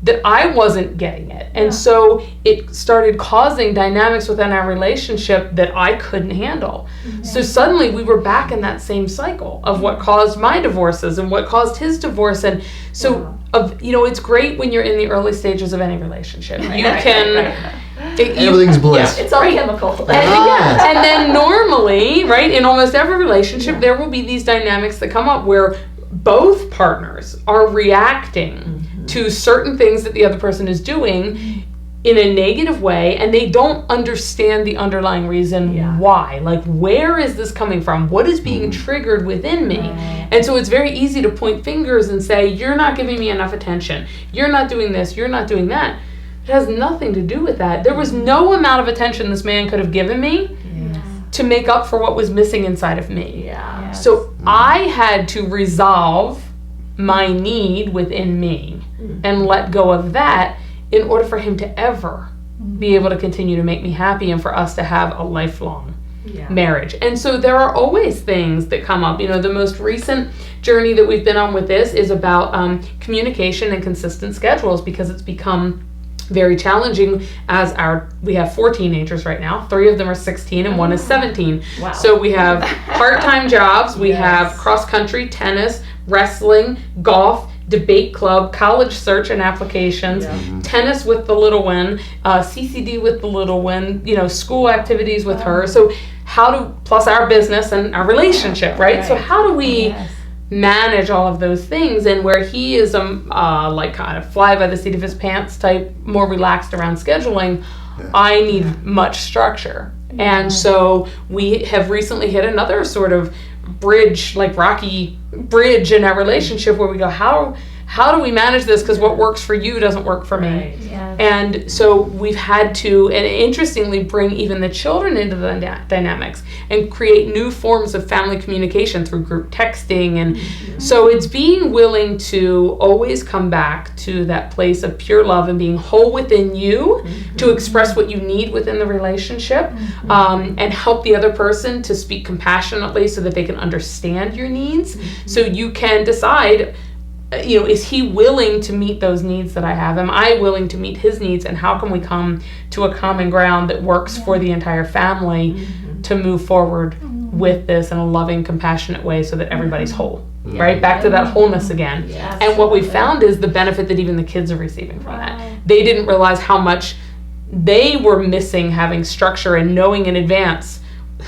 C: that I wasn't getting it. And so it started causing dynamics within our relationship that I couldn't handle. So suddenly we were back in that same cycle of what caused my divorces and what caused his divorce. And so, it's great when you're in the early stages of any relationship.
D: Everything's bliss.
E: It's all chemical.
C: And then normally, right, in almost every relationship, there will be these dynamics that come up where both partners are reacting to certain things that the other person is doing in a negative way, and they don't understand the underlying reason why. Like, where is this coming from? What is being triggered within me? And so it's very easy to point fingers and say, you're not giving me enough attention. You're not doing this. You're not doing that. It has nothing to do with that. There was no amount of attention this man could have given me to make up for what was missing inside of me. So I had to resolve my need within me and let go of that in order for him to ever be able to continue to make me happy and for us to have a lifelong marriage. And so there are always things that come up. The most recent journey that we've been on with this is about communication and consistent schedules, because it's become very challenging as we have 4 teenagers right now. 3 of them are 16 and 1 is 17.
E: Wow.
C: So we have part-time jobs, we have cross-country, tennis, wrestling, golf, debate club, college search and applications, tennis with the little one, CCD with the little one, school activities with her. So plus our business and our relationship, right? So how do we manage all of those things? And where he is like kind of fly by the seat of his pants type, more relaxed around scheduling, I need much structure. And so we have recently hit another sort of bridge, like rocky bridge in our relationship, where we go, how do we manage this? Because what works for you doesn't work for me.
E: Right.
B: Yes.
C: And so we've had to, and interestingly, bring even the children into the dynamics and create new forms of family communication through group texting. And so it's being willing to always come back to that place of pure love and being whole within you to express what you need within the relationship, and help the other person to speak compassionately so that they can understand your needs. So you can decide, is he willing to meet those needs that I have? Am I willing to meet his needs? And how can we come to a common ground that works for the entire family to move forward with this in a loving, compassionate way so that everybody's whole, right? Back to that wholeness again.
B: Yes.
C: And what we found is the benefit that even the kids are receiving from that. They didn't realize how much they were missing having structure and knowing in advance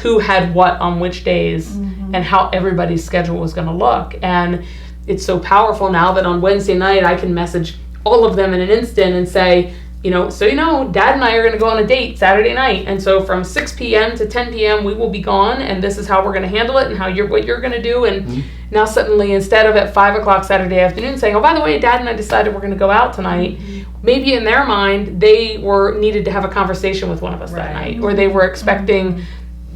C: who had what on which days and how everybody's schedule was going to look. And it's so powerful now that on Wednesday night I can message all of them in an instant and say, Dad and I are going to go on a date Saturday night. And so from 6 p.m. to 10 p.m. we will be gone, and this is how we're going to handle it and what you're going to do. And now suddenly, instead of at 5 o'clock Saturday afternoon saying, oh, by the way, Dad and I decided we're going to go out tonight, maybe in their mind they needed to have a conversation with one of us that night, or they were expecting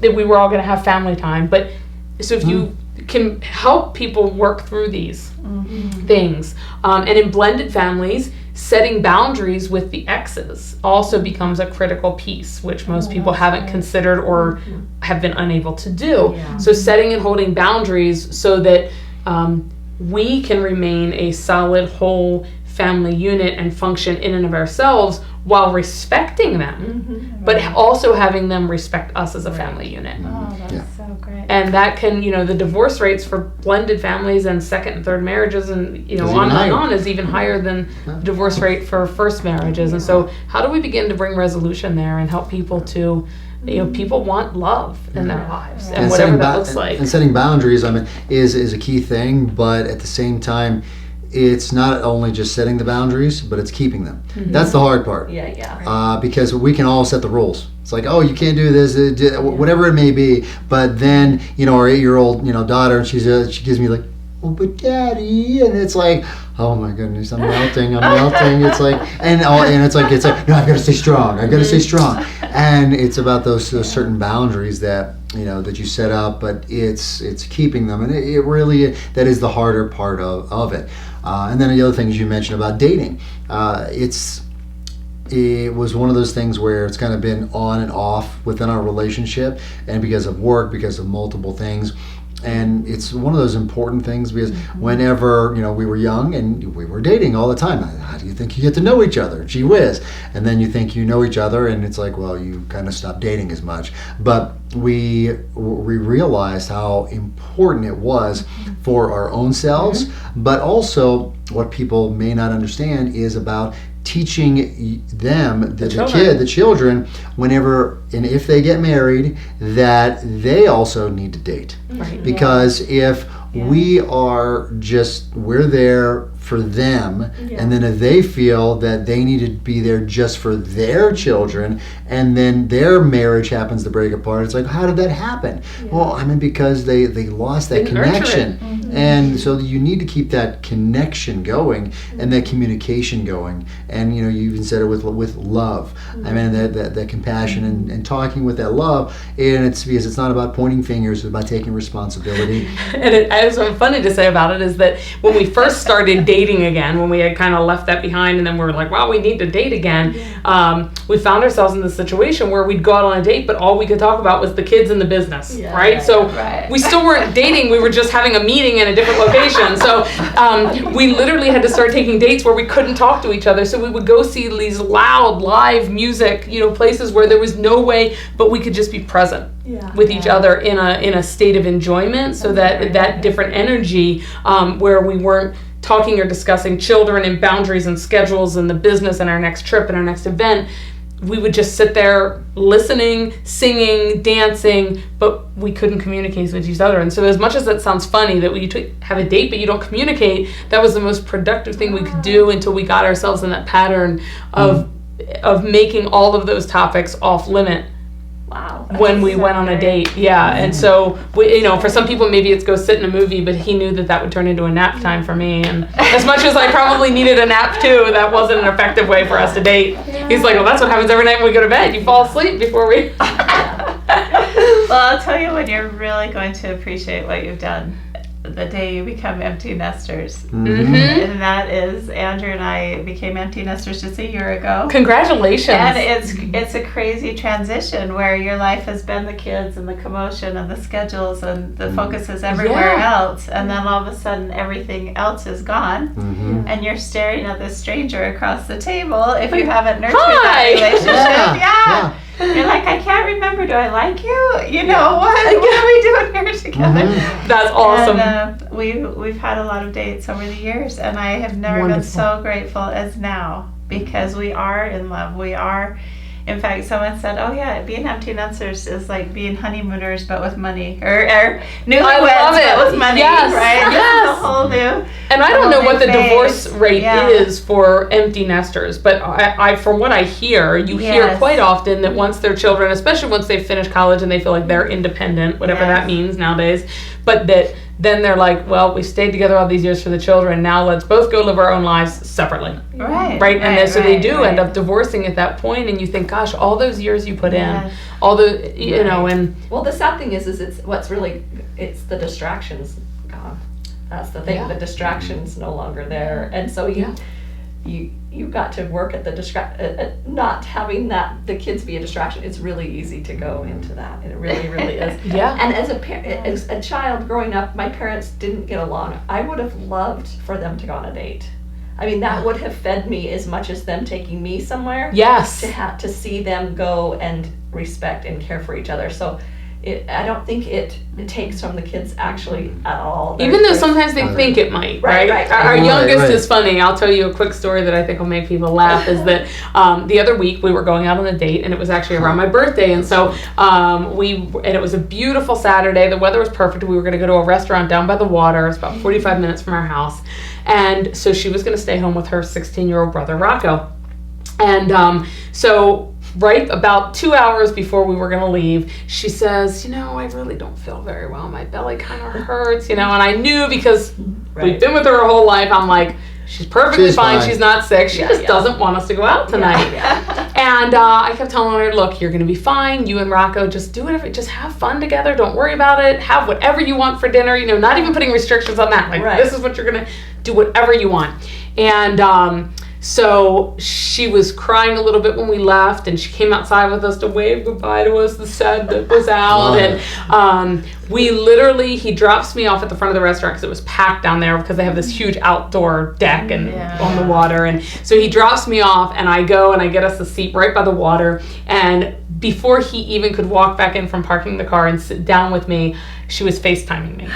C: that we were all going to have family time. But so if you can help people work through these things, and in blended families, setting boundaries with the exes also becomes a critical piece, which most people haven't considered or have been unable to do. So setting and holding boundaries so that we can remain a solid, whole family unit and function in and of ourselves while respecting them, but also having them respect us as a family unit.
B: Oh, that's so great.
C: And that can, the divorce rates for blended families and second and third marriages and, on and on is even higher than the divorce rate for first marriages. And so how do we begin to bring resolution there and help people to, people want love in their lives and whatever that looks like.
D: And setting boundaries, is a key thing, but at the same time, it's not only just setting the boundaries, but it's keeping them. That's the hard part. Because we can all set the rules. It's like, oh, you can't do this, whatever it may be. But then, our 8-year-old, daughter, she gives me like, oh, but Daddy, and it's like, oh my goodness, I'm melting. It's like, and it's like, no, I've got to stay strong. And it's about those certain boundaries that that you set up, but it's keeping them, and it really, that is the harder part of it. And then the other things you mentioned about dating, it was one of those things where it's kind of been on and off within our relationship, and because of work, because of multiple things. And it's one of those important things because whenever, we were young and we were dating all the time, how do you think you get to know each other? Gee whiz. And then you think you know each other and it's like, well, you kind of stop dating as much. But we realized how important it was for our own selves, but also what people may not understand is about teaching them, the children, whenever and if they get married, that they also need to date.
C: Right.
D: Because if we're there for them, and then if they feel that they need to be there just for their children, and then their marriage happens to break apart, it's like, how did that happen? Well, because they lost that connection. And so you need to keep that connection going and that communication going. And you even said it with love. That compassion and talking with that love. And it's because it's not about pointing fingers, it's about taking responsibility.
C: And it's so funny to say about it is that when we first started dating again, when we had kind of left that behind, and then we were like, wow, we need to date again. We found ourselves in this situation where we'd go out on a date, but all we could talk about was the kids and the business, right? We still weren't dating. We were just having a meeting in a different location. So we literally had to start taking dates where we couldn't talk to each other. So we would go see these loud live music, places where there was no way, but we could just be present with each other in a state of enjoyment. So that different energy where we weren't talking or discussing children and boundaries and schedules and the business and our next trip and our next event. We would just sit there listening, singing, dancing, but we couldn't communicate with each other. And so as much as that sounds funny that we have a date but you don't communicate, that was the most productive thing we could do until we got ourselves in that pattern of making all of those topics off limit.
B: Wow.
C: When we went on a date. Yeah. And so, for some people, maybe it's go sit in a movie, but he knew that would turn into a nap time for me. And as much as I probably needed a nap too, that wasn't an effective way for us to date. He's like, well, that's what happens every night when we go to bed. You fall asleep before we...
B: Well, I'll tell you when you're really going to appreciate what you've done. The day you become empty nesters. And that is, Andrew and I became empty nesters just a year ago.
C: Congratulations.
B: And it's a crazy transition where your life has been the kids and the commotion and the schedules and the focus is everywhere else, and then all of a sudden everything else is gone, and you're staring at this stranger across the table if you haven't nurtured that relationship. You're like, I can't remember. Do I like you? What are we doing here together?
C: That's awesome.
B: And we've had a lot of dates over the years, and I have never been so grateful as now, because we are in love. We are. In fact, someone said, "Oh yeah, being empty nesters is like being honeymooners but with money, or newlyweds but with money, right?
C: Yes.
B: It's a whole new.
C: And I don't know what the divorce rate is for empty nesters, but I from what I hear, you hear quite often that once their children, especially once they finish college and they feel like they're independent, whatever that means nowadays, but that then they're like, well, we stayed together all these years for the children, now let's both go live our own lives separately. Right? And then, so they do end up divorcing at that point, and you think, gosh, all those years you put in, all the, and...
E: Well, the sad thing is it's the distractions gone. That's the thing. Yeah. The distraction's no longer there, and so you've got to work at the not having the kids be a distraction. It's really easy to go into that. It really, really is. And as a child growing up, my parents didn't get along. I would have loved for them to go on a date. I mean, that would have fed me as much as them taking me somewhere.
C: Yes.
E: To see them go and respect and care for each other. So I don't think it takes from the kids actually at all.
C: Even though sometimes they think it might, right? Our youngest is funny. I'll tell you a quick story that I think will make people laugh, is that the other week we were going out on a date, and it was actually around my birthday, and so and it was a beautiful Saturday. The weather was perfect. We were going to go to a restaurant down by the water. It's about 45 minutes from our house. And so she was going to stay home with her 16-year-old brother, Rocco. And so right about 2 hours before we were going to leave, she says, I really don't feel very well. My belly kind of hurts, and I knew, because we've been with her her whole life. I'm like, she's perfectly fine. She's not sick. She just doesn't want us to go out tonight. And I kept telling her, look, you're going to be fine. You and Rocco, just do whatever. Just have fun together. Don't worry about it. Have whatever you want for dinner. Not even putting restrictions on that. Like, this is what you're going to do, whatever you want. And so she was crying a little bit when we left, and she came outside with us to wave goodbye to us, the sad that was out. And he drops me off at the front of the restaurant because it was packed down there, because they have this huge outdoor deck and on the water. And so he drops me off, and I go and I get us a seat right by the water. And before he even could walk back in from parking the car and sit down with me, she was FaceTiming me.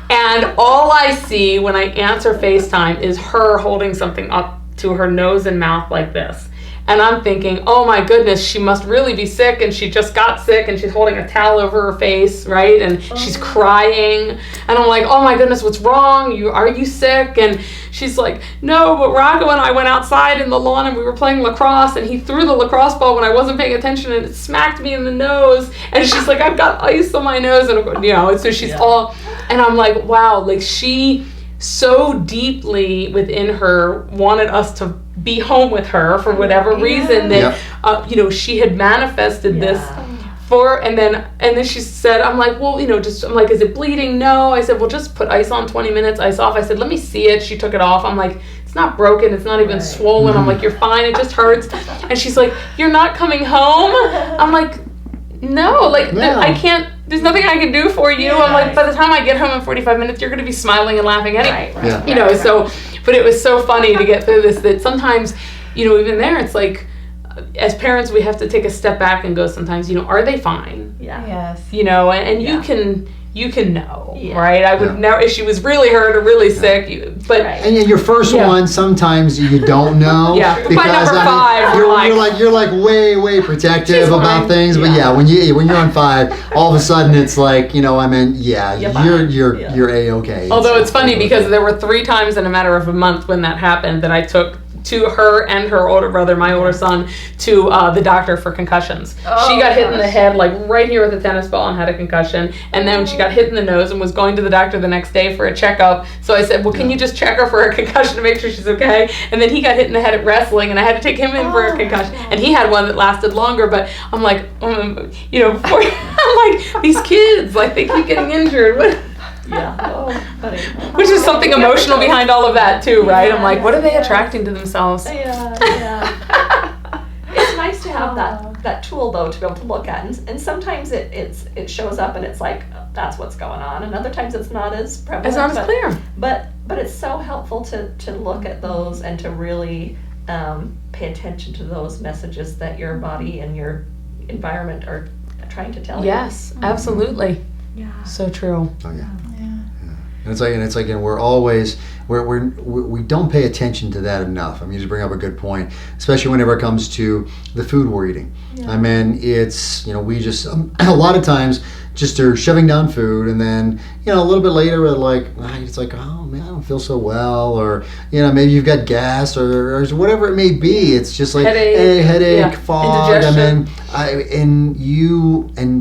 C: And all I see when I answer FaceTime is her holding something up to her nose and mouth like this. And I'm thinking, oh my goodness, she must really be sick, and she just got sick, and she's holding a towel over her face, right? And she's crying. And I'm like, oh my goodness, what's wrong? Are you sick? And she's like, no, but Rocco and I went outside in the lawn and we were playing lacrosse, and he threw the lacrosse ball when I wasn't paying attention, and it smacked me in the nose. And she's like, I've got ice on my nose. And so she's all, and I'm like, wow, like she so deeply within her wanted us to be home with her for whatever reason that she had manifested this for, and then she said, I'm like, well, I'm like, is it bleeding? No. I said, well, just put ice on, 20 minutes, ice off. I said, let me see it. She took it off. I'm like, it's not broken, it's not even swollen. I'm like, you're fine, it just hurts. And she's like, you're not coming home? I'm like, no, I can't, there's nothing I can do for you. I'm like, by the time I get home in 45 minutes, you're going to be smiling and laughing anyway.
E: Right.
C: You know, so, but it was so funny to get through this, that sometimes, you know, even there, it's like, as parents, we have to take a step back and go sometimes, you know, are they fine?
E: Yeah.
B: Yes.
C: You know, and you can know,
E: Yeah.
C: right? I would never, if she was really hurt or really sick, but
D: And your first one, sometimes you don't know.
C: Yeah.
D: Because
C: By number 5,
D: you're like way protective
C: She's
D: about
C: fine.
D: things. But when you're on 5, all of a sudden it's like, you know, I mean, you're A-okay.
C: although it's funny because there were 3 times in a matter of a month when that happened that I took to her and her older brother, my older son, to the doctor for concussions. She got hit in the head, like right here with a tennis ball, and had a concussion. And then she got hit in the nose and was going to the doctor the next day for a checkup. So I said, well, can you just check her for a concussion to make sure she's okay? And then he got hit in the head at wrestling, and I had to take him in for a concussion. And he had one that lasted longer, but I'm like, you know, before, I'm like, these kids, like, they keep getting injured. What?
E: Yeah. Oh, funny.
C: Which is something emotional behind all of that too, right? I'm like, what are they attracting to themselves?
E: Yeah. It's nice to have that tool though to be able to look at, and sometimes it shows up and it's like that's what's going on, and other times it's not as prevalent.
C: It's not as clear.
E: But it's so helpful to look at those and to really pay attention to those messages that your body and your environment are trying to tell you.
C: Yes, absolutely.
E: Yeah.
C: So true.
D: Oh yeah. And it's like, and we're always, we don't pay attention to that enough. I mean, you just bring up a good point, especially whenever it comes to the food we're eating. I mean, it's, you know, we just, a lot of times just are shoving down food, and then, you know, a little bit later we're like, it's like, oh man, I don't feel so well, or, you know, maybe you've got gas or whatever it may be. It's just like headache, fog.
C: Indigestion.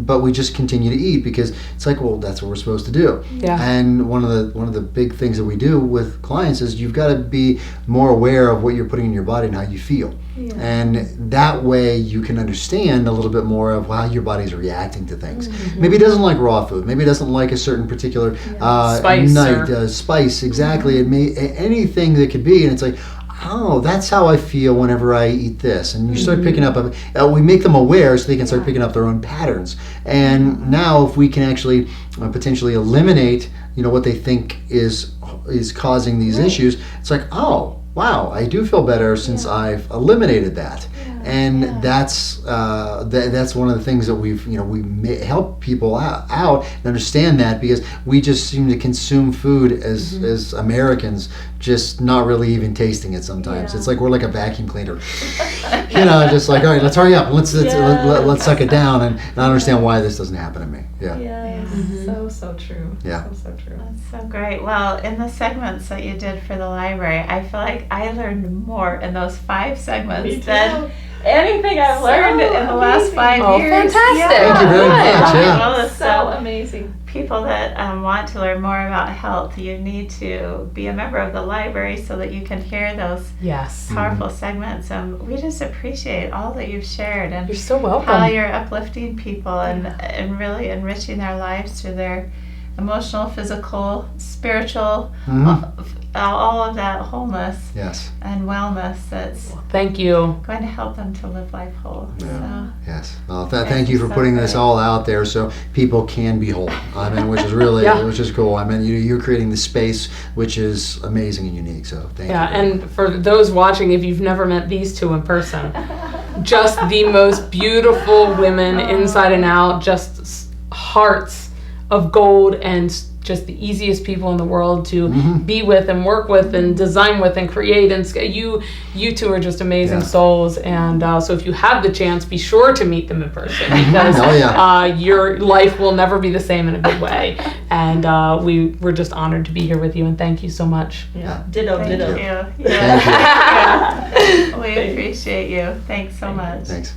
D: But we just continue to eat because it's like, well, that's what we're supposed to do.
C: Yeah.
D: And one of the big things that we do with clients is you've got to be more aware of what you're putting in your body and how you feel. Yeah. And that way you can understand a little bit more of how your body's reacting to things. Mm-hmm. Maybe it doesn't like raw food. Maybe it doesn't like a certain particular spice. Exactly. Mm-hmm. It may anything that could be, and it's like, oh, that's how I feel whenever I eat this. And you start picking up, we make them aware so they can start picking up their own patterns. And now if we can actually potentially eliminate, you know, what they think is causing these issues, it's like, oh, wow, I do feel better since I've eliminated that. And that's one of the things that we help people out and understand that, because we just seem to consume food as Americans, just not really even tasting it sometimes. It's like we're like a vacuum cleaner, you know, just like, all right, let's hurry up, let's suck it down, and I understand why this doesn't happen to me.
E: So true. So true.
B: That's so great. Well, in the segments that you did for the library, I feel like I learned more in those 5 segments than anything I've learned in the last 5 years.
C: Fantastic.
D: Thank you very much.
B: Well,
E: So amazing.
B: People that want to learn more about health, you need to be a member of the library so that you can hear those powerful segments. We just appreciate all that you've shared, and
C: you're so welcome.
B: How you're uplifting people and really enriching their lives through their emotional, physical, spiritual, all of that wholeness and wellness that's
C: thank you.
B: going to help them to live life whole.
D: Yes. Well, thank you for putting this all out there so people can be whole. I mean, which is really, which is cool. I mean, you're creating the space, which is amazing and unique. So thank you.
C: And for those watching, if you've never met these two in person, just the most beautiful women inside and out, just hearts of gold, and just the easiest people in the world to be with and work with and design with and create. And you two are just amazing souls. And so if you have the chance, be sure to meet them in person, because your life will never be the same in a good way. And we're just honored to be here with you, and thank you so much.
E: Ditto.
B: Thank you. We appreciate you. Thanks so much.
D: Thanks.